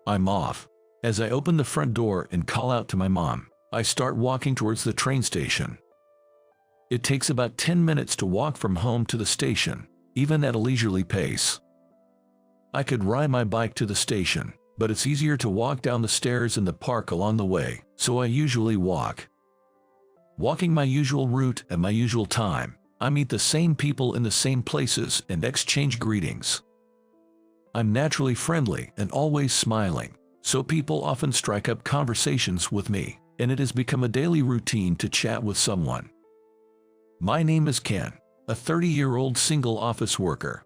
I'm off. As I open the front door and call out to my mom, I start walking towards the train station. It takes about 10 minutes to walk from home to the station, even at a leisurely pace. I could ride my bike to the station, but it's easier to walk down the stairs in the park along the way, so I usually walk. Walking my usual route at my usual time, I meet the same people in the same places and exchange greetings. I'm naturally friendly and always smiling, so people often strike up conversations with me, and it has become a daily routine to chat with someone. My name is Ken, a 30-year-old single office worker.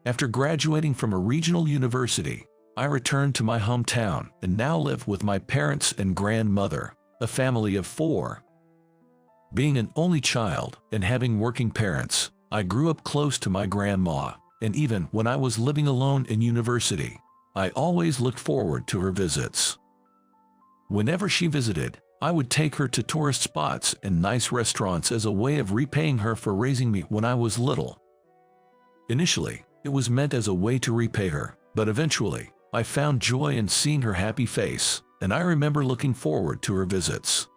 After graduating from a regional university, I returned to my hometown and now live with my parents and grandmother, a family of 4. Being an only child and having working parents, I grew up close to my grandma, and even when I was living alone in university, I always looked forward to her visits. Whenever she visited, I would take her to tourist spots and nice restaurants as a way of repaying her for raising me when I was little. Initially, it was meant as a way to repay her, but eventually, I found joy in seeing her happy face, and I remember looking forward to her visits.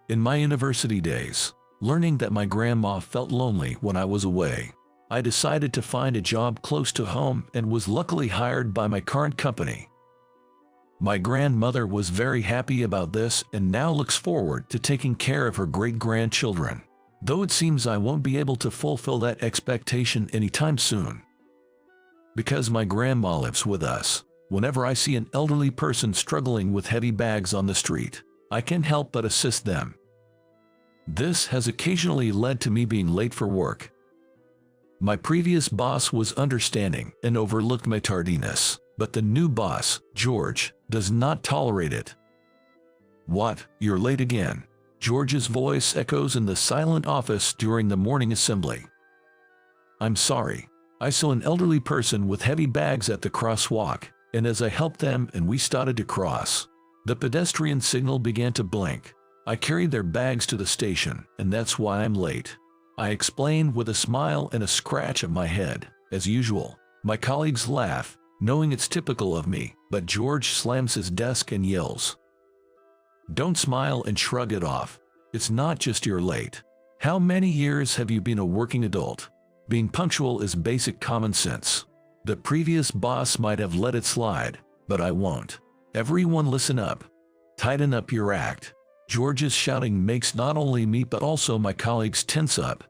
In my university days, learning that my grandma felt lonely when I was away, I decided to find a job close to home and was luckily hired by my current company. My grandmother was very happy about this and now looks forward to taking care of her great-grandchildren, though it seems I won't be able to fulfill that expectation anytime soon. Because my grandma lives with us, whenever I see an elderly person struggling with heavy bags on the street, I can't help but assist them. This has occasionally led to me being late for work. My previous boss was understanding and overlooked my tardiness, but the new boss, George, does not tolerate it. "What, you're late again?" George's voice echoes in the silent office during the morning assembly. "I'm sorry. I saw an elderly person with heavy bags at the crosswalk, and as I helped them and we started to cross, the pedestrian signal began to blink. I carried their bags to the station, and that's why I'm late," I explained with a smile and a scratch of my head. As usual, my colleagues laugh, knowing it's typical of me, but George slams his desk and yells, "Don't smile and shrug it off. It's not just you're late. How many years have you been a working adult? Being punctual is basic common sense. The previous boss might have let it slide, but I won't. Everyone listen up. Tighten up your act." George's shouting makes not only me but also my colleagues tense up.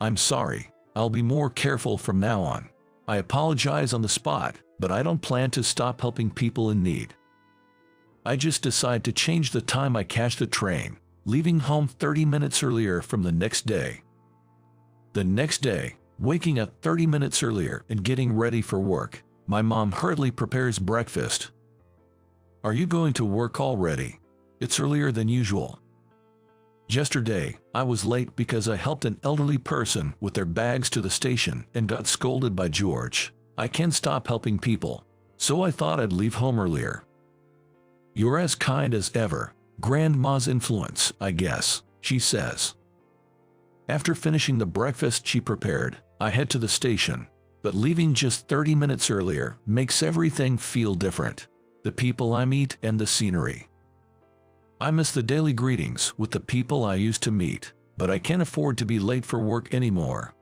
"I'm sorry. I'll be more careful from now on. I apologize on the spot, but I don't plan to stop helping people in need. I just decide to change the time I catch the train, leaving home 30 minutes earlier from the next day." The next day, waking up 30 minutes earlier and getting ready for work, my mom hurriedly prepares breakfast. "Are you going to work already? It's earlier than usual." "Yesterday, I was late because I helped an elderly person with their bags to the station and got scolded by George. I can't stop helping people, so I thought I'd leave home earlier." "You're as kind as ever. Grandma's influence, I guess," she says. After finishing the breakfast she prepared, I head to the station, but leaving just 30 minutes earlier makes everything feel different. The people I meet and the scenery. I miss the daily greetings with the people I used to meet, but I can't afford to be late for work anymore.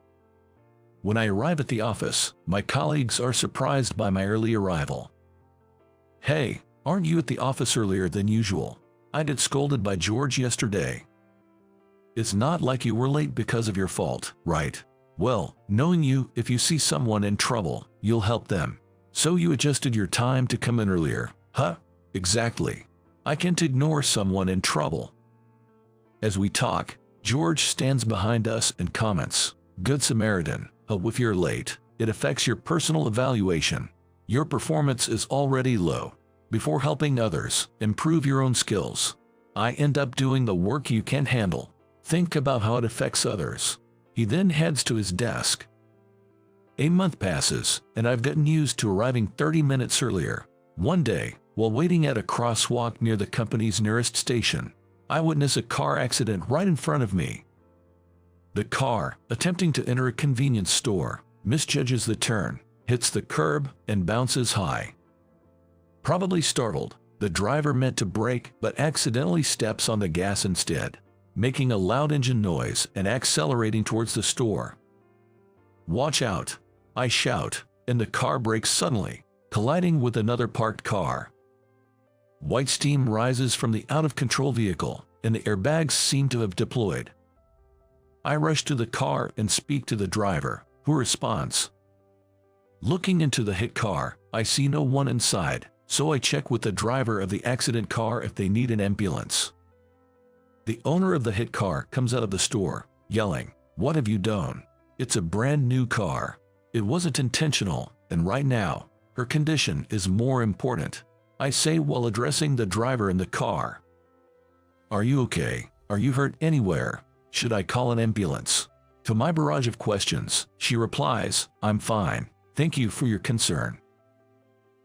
When I arrive at the office, my colleagues are surprised by my early arrival. "Hey, aren't you at the office earlier than usual? I got scolded by George yesterday." "It's not like you were late because of your fault, right? Well, knowing you, if you see someone in trouble, you'll help them. So you adjusted your time to come in earlier, huh?" "Exactly. I can't ignore someone in trouble." As we talk, George stands behind us and comments, "Good Samaritan, if you're late, it affects your personal evaluation. Your performance is already low. Before helping others, improve your own skills. I end up doing the work you can't handle. Think about how it affects others." He then heads to his desk. A month passes, and I've gotten used to arriving 30 minutes earlier. One day, while waiting at a crosswalk near the company's nearest station, I witness a car accident right in front of me. The car, attempting to enter a convenience store, misjudges the turn, hits the curb, and bounces high. Probably startled, the driver meant to brake but accidentally steps on the gas instead, making a loud engine noise and accelerating towards the store. "Watch out!" I shout, and the car brakes suddenly, colliding with another parked car. White steam rises from the out-of-control vehicle, and the airbags seem to have deployed. I rush to the car and speak to the driver, who responds. Looking into the hit car, I see no one inside, so I check with the driver of the accident car if they need an ambulance. The owner of the hit car comes out of the store, yelling, "What have you done? It's a brand new car. It wasn't intentional, and right now, her condition is more important," I say while addressing the driver in the car. "Are you okay? Are you hurt anywhere? Should I call an ambulance?" To my barrage of questions, she replies, "I'm fine. Thank you for your concern."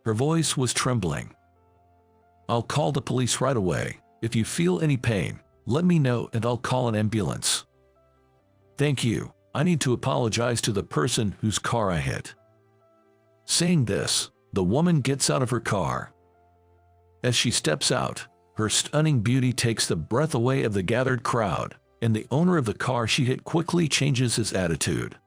Her voice was trembling. "I'll call the police right away. If you feel any pain, let me know and I'll call an ambulance." "Thank you. I need to apologize to the person whose car I hit." Saying this, the woman gets out of her car. As she steps out, her stunning beauty takes the breath away of the gathered crowd, and the owner of the car she hit quickly changes his attitude.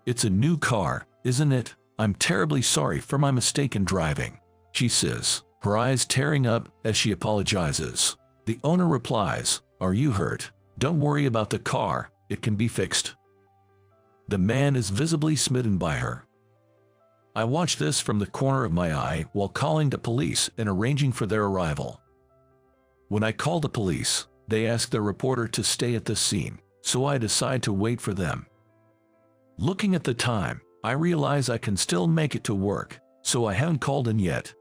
"It's a new car, isn't it? I'm terribly sorry for my mistake in driving," she says, her eyes tearing up as she apologizes. The owner replies, "Are you hurt? Don't worry about the car, it can be fixed." The man is visibly smitten by her. I watch this from the corner of my eye while calling the police and arranging for their arrival. When I call the police, they ask the reporter to stay at the scene, so I decide to wait for them. Looking at the time, I realize I can still make it to work, so I haven't called in yet.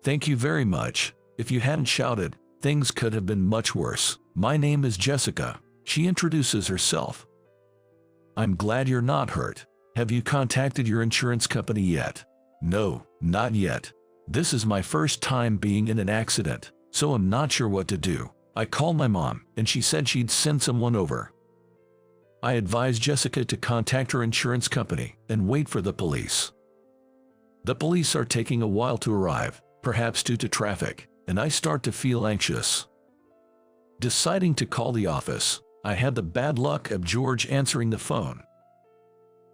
"Thank you very much. If you hadn't shouted, things could have been much worse. My name is Jessica," she introduces herself. "I'm glad you're not hurt. Have you contacted your insurance company yet?" "No, not yet. This is my first time being in an accident, so I'm not sure what to do. I called my mom, and she said she'd send someone over." I advise Jessica to contact her insurance company and wait for the police. The police are taking a while to arrive, perhaps due to traffic, and I start to feel anxious. Deciding to call the office, I had the bad luck of George answering the phone.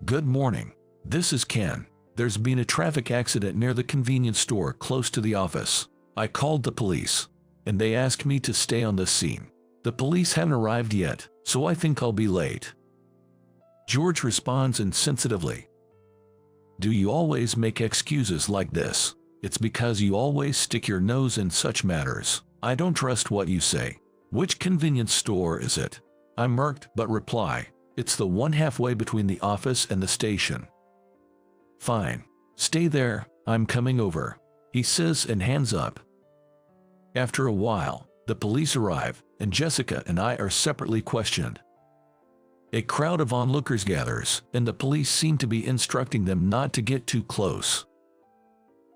"Good morning. This is Ken. There's been a traffic accident near the convenience store close to the office. I called the police, and they asked me to stay on the scene. The police haven't arrived yet, so I think I'll be late." George responds insensitively. "Do you always make excuses like this? It's because you always stick your nose in such matters. I don't trust what you say. Which convenience store is it?" I murked but reply, "It's the one halfway between the office and the station." "Fine. Stay there, I'm coming over," he says and hands up. After a while, the police arrive, and Jessica and I are separately questioned. A crowd of onlookers gathers, and the police seem to be instructing them not to get too close.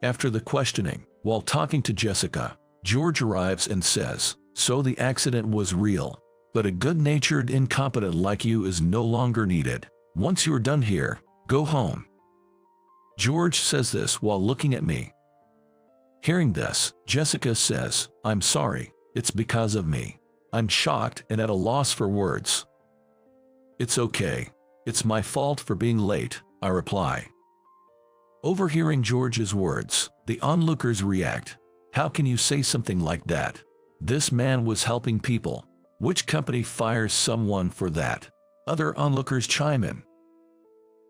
After the questioning, while talking to Jessica, George arrives and says, "So the accident was real, but a good-natured incompetent like you is no longer needed. Once you're done here, go home." George says this while looking at me. Hearing this, Jessica says, "I'm sorry, it's because of me." I'm shocked and at a loss for words. "It's okay. It's my fault for being late," I reply. Overhearing George's words, the onlookers react. "How can you say something like that? This man was helping people. Which company fires someone for that?" Other onlookers chime in.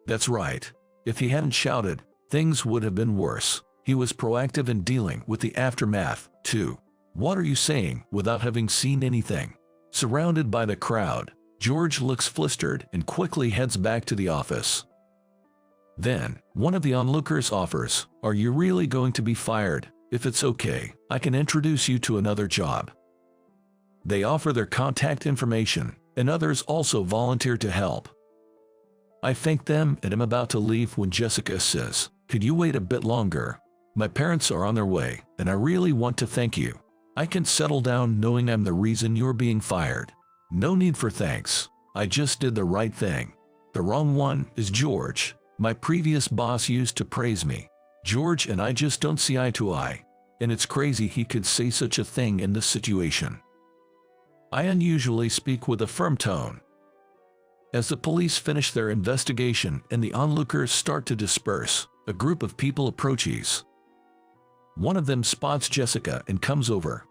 "That's right. If he hadn't shouted, things would have been worse. He was proactive in dealing with the aftermath, too." "What are you saying without having seen anything?" Surrounded by the crowd, George looks flustered and quickly heads back to the office. Then, one of the onlookers offers, "Are you really going to be fired? If it's okay, I can introduce you to another job." They offer their contact information, and others also volunteer to help. I thank them and am about to leave when Jessica says, "Could you wait a bit longer? My parents are on their way, and I really want to thank you. I can settle down knowing I'm the reason you're being fired." "No need for thanks. I just did the right thing. The wrong one is George. My previous boss used to praise me. George and I just don't see eye to eye, and it's crazy he could say such a thing in this situation. I unusually speak with a firm tone. As the police finish their investigation and the onlookers start to disperse, a group of people approaches. One of them spots Jessica and comes over.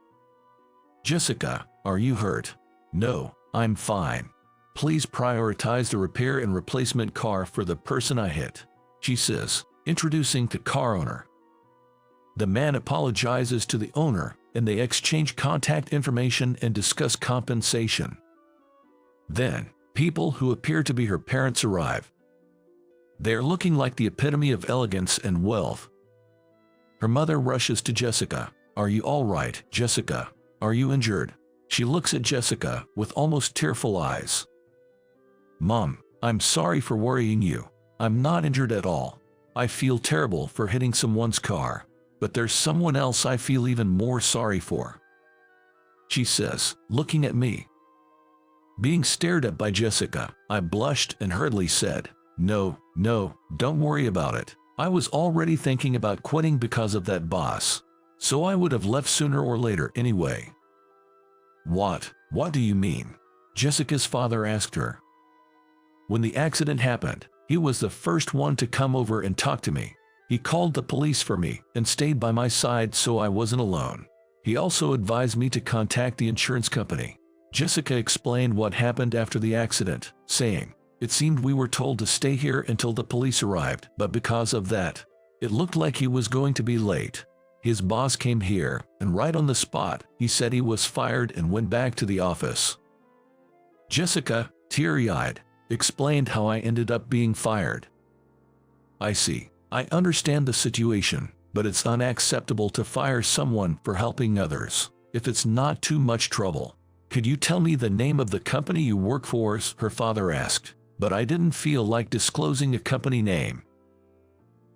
"Jessica, are you hurt?" "No, I'm fine. Please prioritize the repair and replacement car for the person I hit," she says, introducing the car owner. The man apologizes to the owner, and they exchange contact information and discuss compensation. Then, people who appear to be her parents arrive. They are looking like the epitome of elegance and wealth. Her mother rushes to Jessica. "Are you all right, Jessica? Are you injured?" She looks at Jessica with almost tearful eyes. "Mom, I'm sorry for worrying you. I'm not injured at all. I feel terrible for hitting someone's car, but there's someone else I feel even more sorry for," she says, looking at me. Being stared at by Jessica, I blushed and hurriedly said, No, don't worry about it. I was already thinking about quitting because of that boss, so I would have left sooner or later anyway." What do you mean?" Jessica's father asked her. "When the accident happened, he was the first one to come over and talk to me. He called the police for me and stayed by my side so I wasn't alone. He also advised me to contact the insurance company." Jessica explained what happened after the accident, saying, "It seemed we were told to stay here until the police arrived, but because of that, it looked like he was going to be late. His boss came here, and right on the spot, he said he was fired and went back to the office." Jessica, teary-eyed, explained how I ended up being fired. "I see. I understand the situation, but it's unacceptable to fire someone for helping others, if it's not too much trouble. Could you tell me the name of the company you work for?" her father asked, but I didn't feel like disclosing a company name.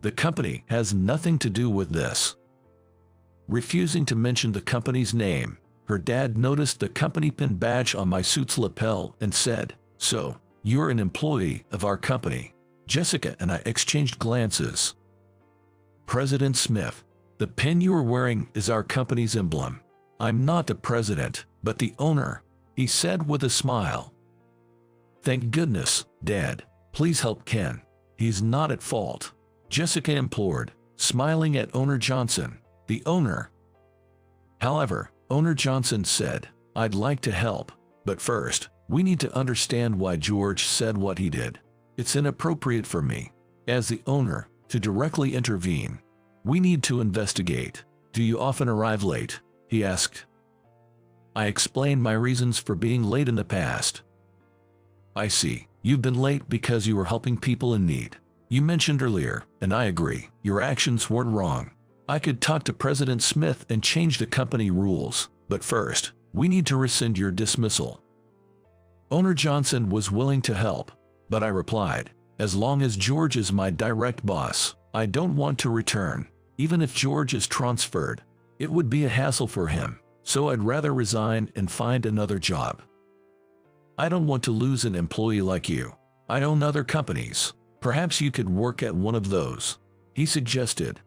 "The company has nothing to do with this." Refusing to mention the company's name, her dad noticed the company pin badge on my suit's lapel and said, "So, you're an employee of our company." Jessica and I exchanged glances. "President Smith, the pin you are wearing is our company's emblem. I'm not the president, but the owner," he said with a smile. "Thank goodness, Dad. Please help Ken. He's not at fault," Jessica implored, smiling at Owner Johnson, the owner. However, Owner Johnson said, "I'd like to help, but first, we need to understand why George said what he did. It's inappropriate for me, as the owner, to directly intervene. We need to investigate. Do you often arrive late?" he asked. I explained my reasons for being late in the past. "I see. You've been late because you were helping people in need. You mentioned earlier, and I agree, your actions weren't wrong. I could talk to President Smith and change the company rules, but first, we need to rescind your dismissal." Owner Johnson was willing to help, but I replied, "As long as George is my direct boss, I don't want to return. Even if George is transferred, it would be a hassle for him, so I'd rather resign and find another job. I don't want to lose an employee like you. I own other companies. Perhaps you could work at one of those," he suggested.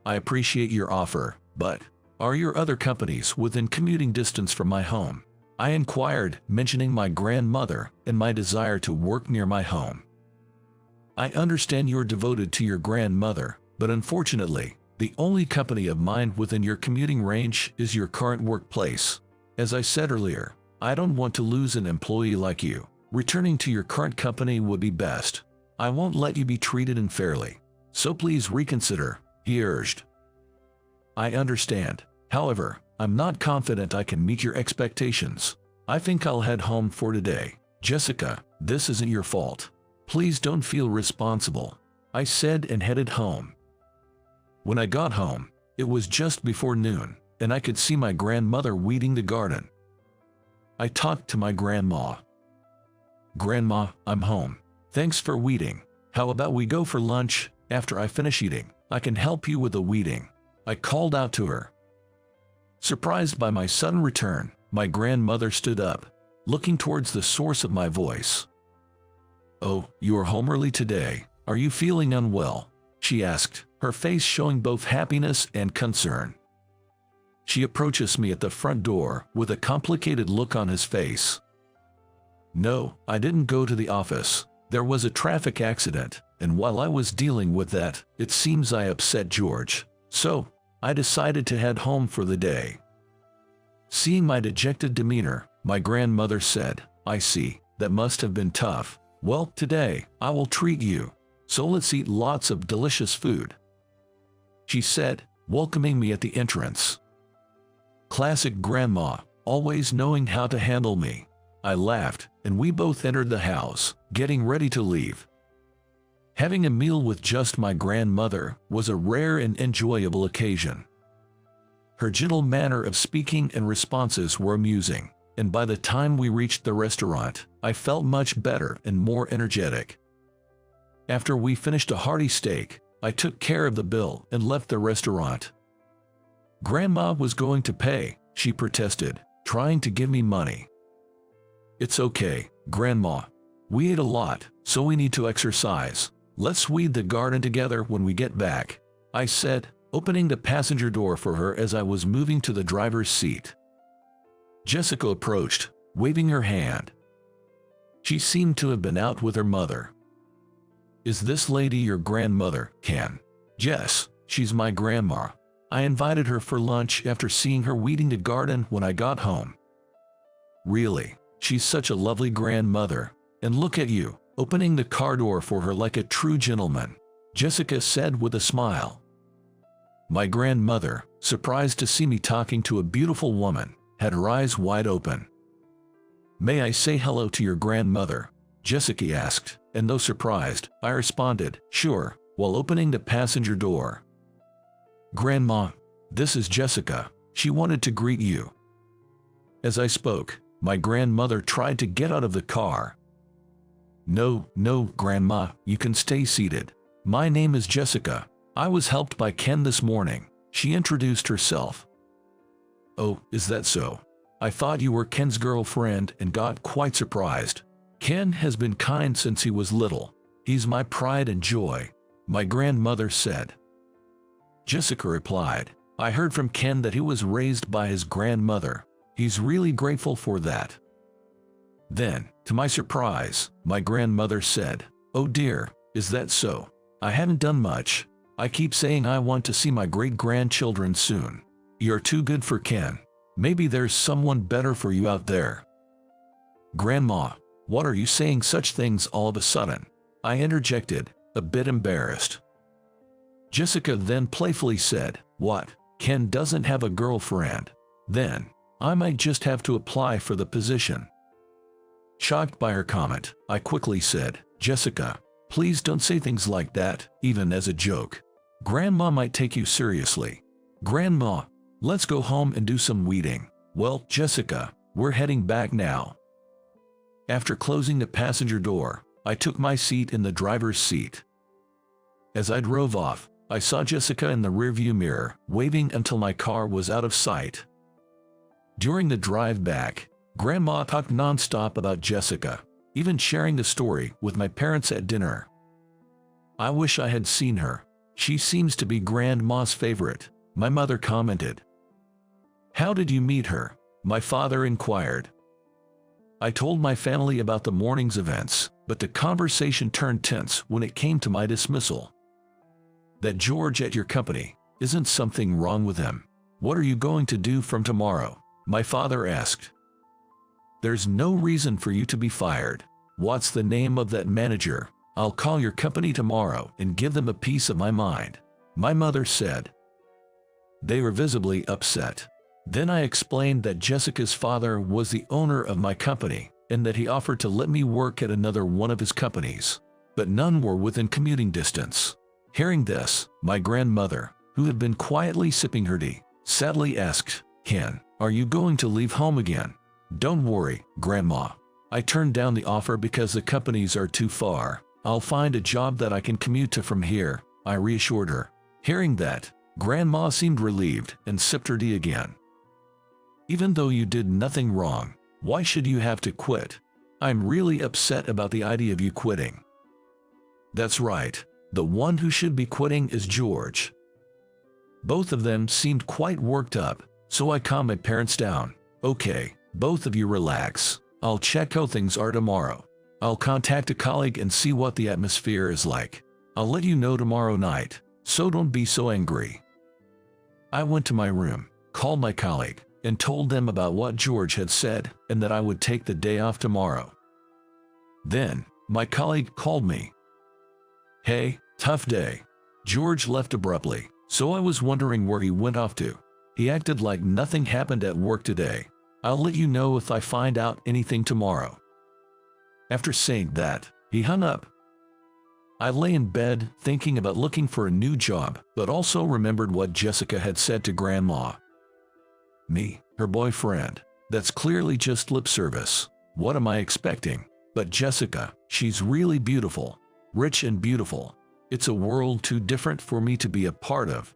"I appreciate your offer, but are your other companies within commuting distance from my home?" I inquired, mentioning my grandmother and my desire to work near my home. "I understand you're devoted to your grandmother, but unfortunately, the only company of mine within your commuting range is your current workplace. As I said earlier, I don't want to lose an employee like you. Returning to your current company would be best. I won't let you be treated unfairly, so please reconsider," he urged. "I understand. However, I'm not confident I can meet your expectations. I think I'll head home for today." "Jessica, this isn't your fault. Please don't feel responsible," I said and headed home. When I got home, it was just before noon, and I could see my grandmother weeding the garden. I talked to my grandma. "Grandma, I'm home. Thanks for weeding. How about we go for lunch? After I finish eating, I can help you with the weeding," I called out to her. Surprised by my sudden return, my grandmother stood up, looking towards the source of my voice. "Oh, you are home early today. Are you feeling unwell?" she asked, her face showing both happiness and concern. She approaches me at the front door with a complicated look on his face. No, I didn't go to the office. There was a traffic accident, and while I was dealing with that, it seems I upset George. So, I decided to head home for the day. Seeing my dejected demeanor, my grandmother said, I see, that must have been tough. Well, today, I will treat you. So let's eat lots of delicious food, she said, welcoming me at the entrance. Classic grandma, always knowing how to handle me. I laughed, and we both entered the house, getting ready to leave. Having a meal with just my grandmother was a rare and enjoyable occasion. Her gentle manner of speaking and responses were amusing, and by the time we reached the restaurant, I felt much better and more energetic. After we finished a hearty steak, I took care of the bill and left the restaurant. Grandma was going to pay, she protested, trying to give me money. It's okay, Grandma. We ate a lot, so we need to exercise. Let's weed the garden together when we get back, I said, opening the passenger door for her as I was moving to the driver's seat. Jessica approached, waving her hand. She seemed to have been out with her mother. Is this lady your grandmother, Ken? Yes, she's my grandma. I invited her for lunch after seeing her weeding the garden when I got home. Really, she's such a lovely grandmother. And look at you, opening the car door for her like a true gentleman, Jessica said with a smile. My grandmother, surprised to see me talking to a beautiful woman, had her eyes wide open. May I say hello to your grandmother? Jessica asked, and though surprised, I responded, sure, while opening the passenger door. Grandma, this is Jessica. She wanted to greet you. As I spoke, my grandmother tried to get out of the car. No, Grandma, you can stay seated. My name is Jessica. I was helped by Ken this morning, she introduced herself. Oh, is that so? I thought you were Ken's girlfriend and got quite surprised. Ken has been kind since he was little. He's my pride and joy, my grandmother said. Jessica replied, I heard from Ken that he was raised by his grandmother. He's really grateful for that. Then, to my surprise, my grandmother said, oh dear, is that so? I haven't done much. I keep saying I want to see my great-grandchildren soon. You're too good for Ken. Maybe there's someone better for you out there. Grandma, what are you saying such things all of a sudden? I interjected, a bit embarrassed. Jessica then playfully said, what? Ken doesn't have a girlfriend. Then, I might just have to apply for the position. Shocked by her comment, I quickly said, Jessica, please don't say things like that, even as a joke. Grandma might take you seriously. Grandma, let's go home and do some weeding. Well, Jessica, we're heading back now. After closing the passenger door, I took my seat in the driver's seat. As I drove off, I saw Jessica in the rearview mirror, waving until my car was out of sight. During the drive back, Grandma talked non-stop about Jessica, even sharing the story with my parents at dinner. I wish I had seen her. She seems to be Grandma's favorite, my mother commented. How did you meet her? My father inquired. I told my family about the morning's events, but the conversation turned tense when it came to my dismissal. That George at your company, isn't something wrong with him? What are you going to do from tomorrow? My father asked. There's no reason for you to be fired. What's the name of that manager? I'll call your company tomorrow and give them a piece of my mind, my mother said. They were visibly upset. Then I explained that Jessica's father was the owner of my company and that he offered to let me work at another one of his companies, but none were within commuting distance. Hearing this, my grandmother, who had been quietly sipping her tea, sadly asked, Ken, are you going to leave home again? Don't worry, Grandma. I turned down the offer because the companies are too far. I'll find a job that I can commute to from here, I reassured her. Hearing that, Grandma seemed relieved and sipped her tea again. Even though you did nothing wrong, why should you have to quit? I'm really upset about the idea of you quitting. That's right. The one who should be quitting is George. Both of them seemed quite worked up, so I calmed my parents down. Okay, both of you relax. I'll check how things are tomorrow. I'll contact a colleague and see what the atmosphere is like. I'll let you know tomorrow night, so don't be so angry. I went to my room, called my colleague, and told them about what George had said and that I would take the day off tomorrow. Then, my colleague called me. Hey, tough day. George left abruptly, so I was wondering where he went off to. He acted like nothing happened at work today. I'll let you know if I find out anything tomorrow. After saying that, he hung up. I lay in bed thinking about looking for a new job, but also remembered what Jessica had said to Grandma. Me, her boyfriend. That's clearly just lip service. What am I expecting? But Jessica, she's really beautiful. Rich and beautiful. It's a world too different for me to be a part of.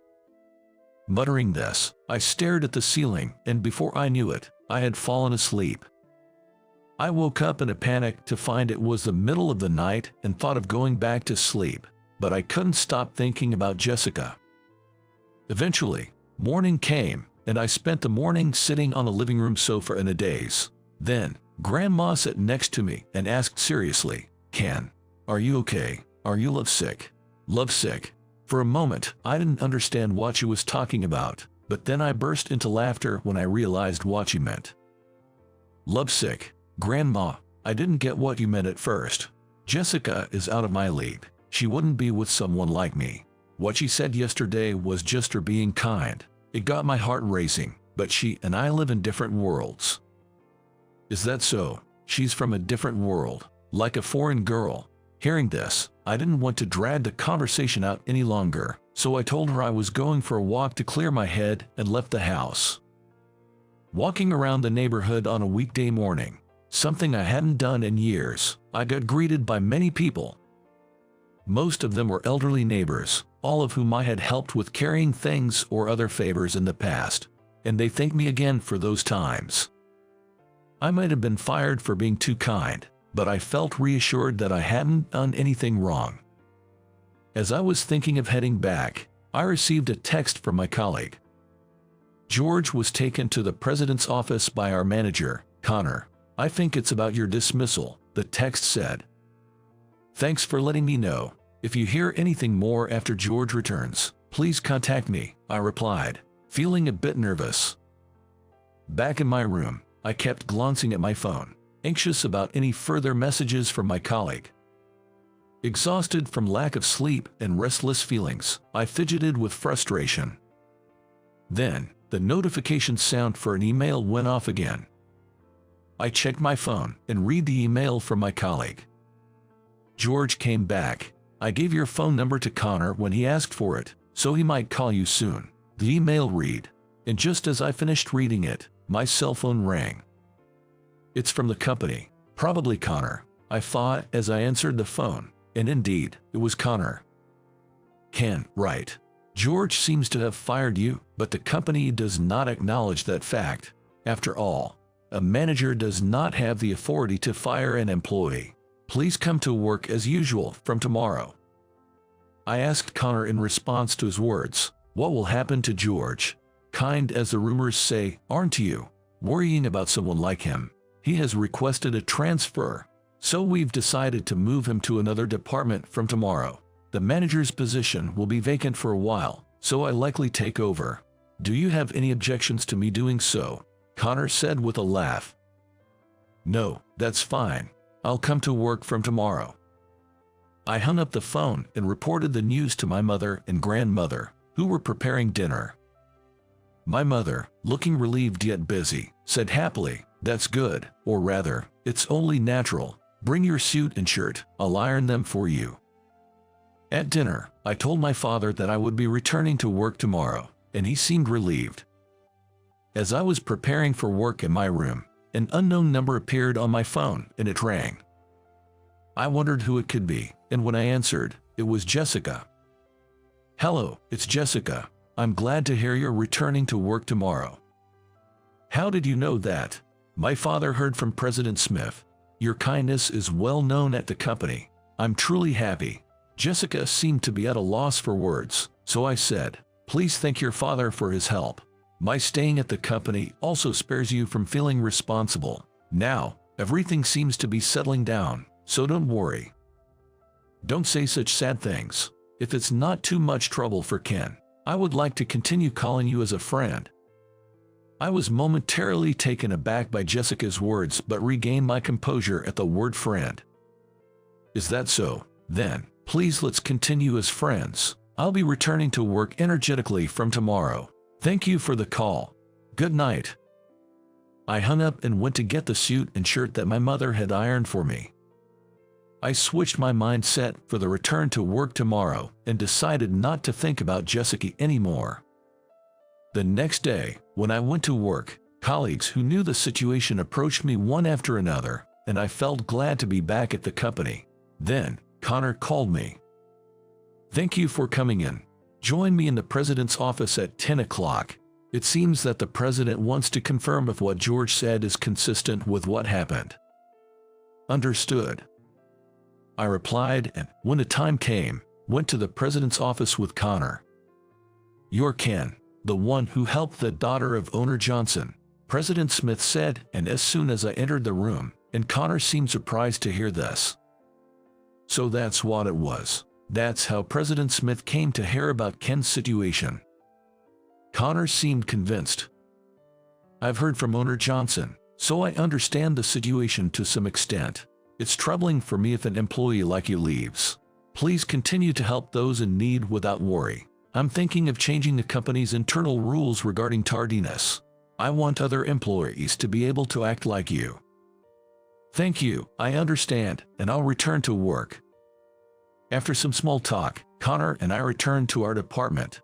Muttering this, I stared at the ceiling, and before I knew it, I had fallen asleep. I woke up in a panic to find it was the middle of the night and thought of going back to sleep, but I couldn't stop thinking about Jessica. Eventually, morning came, and I spent the morning sitting on the living room sofa in a daze. Then, Grandma sat next to me and asked seriously, "Ken, are you okay? Are you lovesick?" Lovesick? For a moment, I didn't understand what she was talking about, but then I burst into laughter when I realized what she meant. Lovesick? Grandma, I didn't get what you meant at first. Jessica is out of my league. She wouldn't be with someone like me. What she said yesterday was just her being kind. It got my heart racing, but she and I live in different worlds. Is that so? She's from a different world, like a foreign girl. Hearing this, I didn't want to drag the conversation out any longer, so I told her I was going for a walk to clear my head and left the house. Walking around the neighborhood on a weekday morning, something I hadn't done in years, I got greeted by many people. Most of them were elderly neighbors, all of whom I had helped with carrying things or other favors in the past, and they thanked me again for those times. I might have been fired for being too kind, but I felt reassured that I hadn't done anything wrong. As I was thinking of heading back, I received a text from my colleague. George was taken to the president's office by our manager, Connor. I think it's about your dismissal, the text said. Thanks for letting me know. If you hear anything more after George returns, please contact me, I replied, feeling a bit nervous. Back in my room, I kept glancing at my phone, anxious about any further messages from my colleague. Exhausted from lack of sleep and restless feelings, I fidgeted with frustration. Then, the notification sound for an email went off again. I checked my phone and read the email from my colleague. George came back. I gave your phone number to Connor when he asked for it, so he might call you soon. The email read, and just as I finished reading it, my cell phone rang. It's from the company, probably Connor, I thought as I answered the phone, and indeed, it was Connor. Ken, right. George seems to have fired you, but the company does not acknowledge that fact. After all, a manager does not have the authority to fire an employee. Please come to work as usual from tomorrow. I asked Connor in response to his words, what will happen to George? Kind as the rumors say, aren't you? Worrying about someone like him. He has requested a transfer, so we've decided to move him to another department from tomorrow. The manager's position will be vacant for a while, so I likely take over. Do you have any objections to me doing so? Connor said with a laugh. No, that's fine. I'll come to work from tomorrow. I hung up the phone and reported the news to my mother and grandmother, who were preparing dinner. My mother, looking relieved yet busy, said happily, that's good, or rather, it's only natural. Bring your suit and shirt, I'll iron them for you. At dinner, I told my father that I would be returning to work tomorrow, and he seemed relieved. As I was preparing for work in my room, an unknown number appeared on my phone and it rang. I wondered who it could be, and when I answered, it was Jessica. Hello, it's Jessica. I'm glad to hear you're returning to work tomorrow. How did you know that? My father heard from President Smith. Your kindness is well known at the company. I'm truly happy. Jessica seemed to be at a loss for words, so I said, "Please thank your father for his help. My staying at the company also spares you from feeling responsible. Now, everything seems to be settling down, so don't worry. Don't say such sad things. If it's not too much trouble for Ken, I would like to continue calling you as a friend." I was momentarily taken aback by Jessica's words but regained my composure at the word friend. "Is that so? Then, please let's continue as friends. I'll be returning to work energetically from tomorrow. Thank you for the call. Good night." I hung up and went to get the suit and shirt that my mother had ironed for me. I switched my mindset for the return to work tomorrow and decided not to think about Jessica anymore. The next day, when I went to work, colleagues who knew the situation approached me one after another, and I felt glad to be back at the company. Then, Connor called me. "Thank you for coming in. Join me in the president's office at 10 o'clock. It seems that the president wants to confirm if what George said is consistent with what happened." "Understood," I replied, and when the time came, went to the president's office with Connor. "You're Ken, the one who helped the daughter of owner Johnson," President Smith said, and as soon as I entered the room, and Connor seemed surprised to hear this. So that's what it was. That's how President Smith came to hear about Ken's situation. Connor seemed convinced. "I've heard from owner Johnson, so I understand the situation to some extent. It's troubling for me if an employee like you leaves. Please continue to help those in need without worry. I'm thinking of changing the company's internal rules regarding tardiness. I want other employees to be able to act like you." "Thank you, I understand, and I'll return to work." After some small talk, Connor and I returned to our department.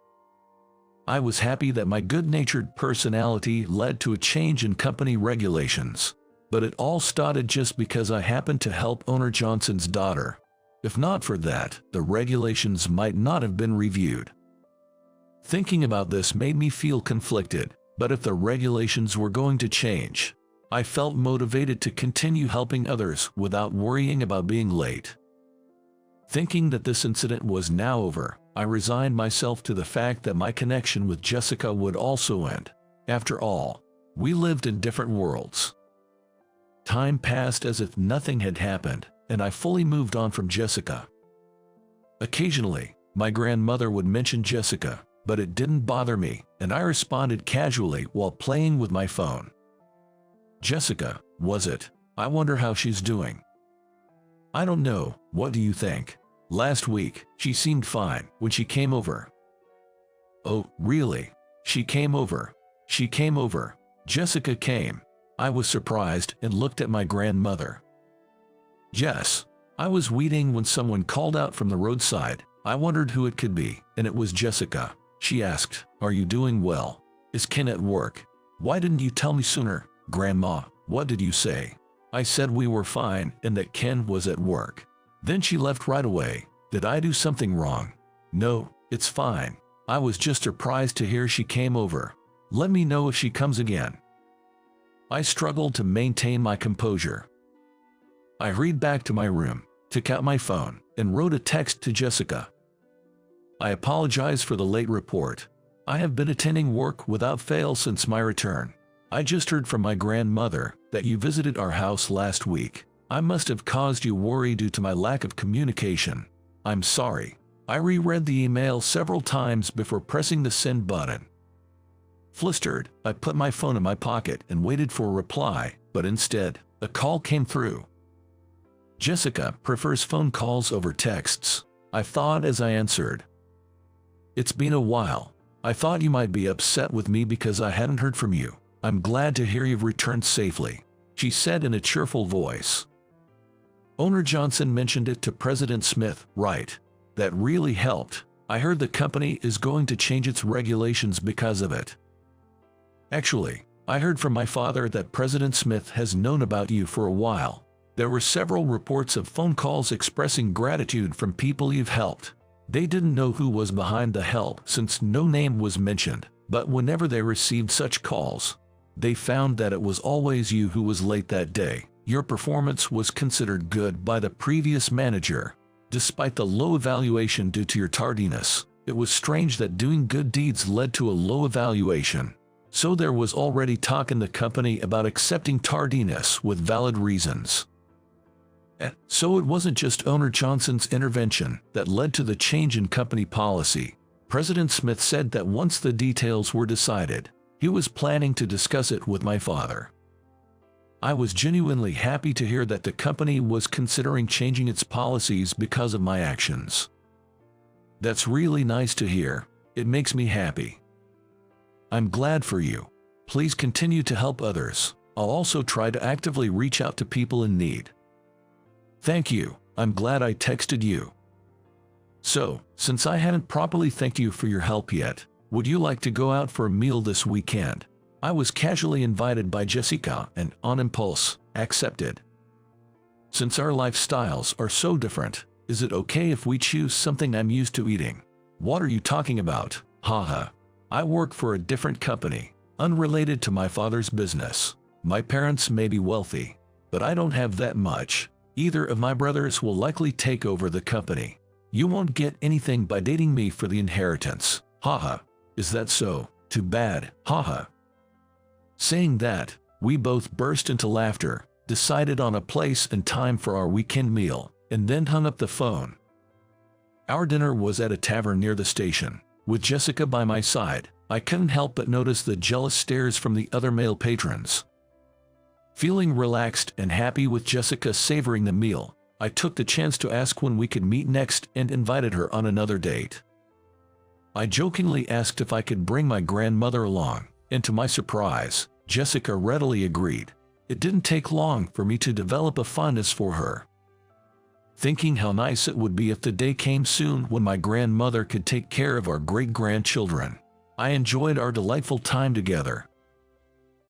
I was happy that my good-natured personality led to a change in company regulations, but it all started just because I happened to help owner Johnson's daughter. If not for that, the regulations might not have been reviewed. Thinking about this made me feel conflicted, but if the regulations were going to change, I felt motivated to continue helping others without worrying about being late. Thinking that this incident was now over, I resigned myself to the fact that my connection with Jessica would also end. After all, we lived in different worlds. Time passed as if nothing had happened, and I fully moved on from Jessica. Occasionally, my grandmother would mention Jessica, but it didn't bother me, and I responded casually while playing with my phone. "Jessica, was it? I wonder how she's doing." "I don't know, what do you think? Last week, she seemed fine when she came over." "Oh, really? She came over?" "She came over. Jessica came." I was surprised and looked at my grandmother. "Jess, I was weeding when someone called out from the roadside. I wondered who it could be, and it was Jessica. She asked, 'Are you doing well? Is Ken at work? Why didn't you tell me sooner?' Grandma, what did you say?" I said we were fine and that Ken was at work. Then she left right away. Did I do something wrong? "No, it's fine. I was just surprised to hear she came over. Let me know if she comes again." I struggled to maintain my composure. I hurried back to my room, took out my phone, and wrote a text to Jessica. "I apologize for the late report. I have been attending work without fail since my return. I just heard from my grandmother that you visited our house last week. I must have caused you worry due to my lack of communication. I'm sorry." I reread the email several times before pressing the send button. Flustered, I put my phone in my pocket and waited for a reply, but instead, a call came through. "Jessica prefers phone calls over texts," I thought as I answered. "It's been a while. I thought you might be upset with me because I hadn't heard from you. I'm glad to hear you've returned safely," she said in a cheerful voice. "Owner Johnson mentioned it to President Smith, right? That really helped. I heard the company is going to change its regulations because of it." "Actually, I heard from my father that President Smith has known about you for a while. There were several reports of phone calls expressing gratitude from people you've helped. They didn't know who was behind the help since no name was mentioned, but whenever they received such calls, they found that it was always you who was late that day. Your performance was considered good by the previous manager. despite the low evaluation due to your tardiness. It was strange that doing good deeds led to a low evaluation. So there was already talk in the company about accepting tardiness with valid reasons. So it wasn't just owner Johnson's intervention that led to the change in company policy. President Smith said that once the details were decided, he was planning to discuss it with my father. I was genuinely happy to hear that the company was considering changing its policies because of my actions. That's really nice to hear. It makes me happy. I'm glad for you. Please continue to help others. I'll also try to actively reach out to people in need. Thank you. I'm glad I texted you. So, since I hadn't properly thanked you for your help yet, would you like to go out for a meal this weekend? I was casually invited by Jessica and, on impulse, accepted. Since our lifestyles are so different, is it okay if we choose something I'm used to eating? What are you talking about? Haha. I work for a different company, unrelated to my father's business. My parents may be wealthy, but I don't have that much. Either of my brothers will likely take over the company. You won't get anything by dating me for the inheritance. Haha. Is that so? Too bad. Haha. Saying that, we both burst into laughter, decided on a place and time for our weekend meal, and then hung up the phone. Our dinner was at a tavern near the station. With Jessica by my side, I couldn't help but notice the jealous stares from the other male patrons. Feeling relaxed and happy with Jessica savoring the meal, I took the chance to ask when we could meet next and invited her on another date. I jokingly asked if I could bring my grandmother along, and to my surprise, Jessica readily agreed. It didn't take long for me to develop a fondness for her. Thinking how nice it would be if the day came soon when my grandmother could take care of our great-grandchildren, I enjoyed our delightful time together.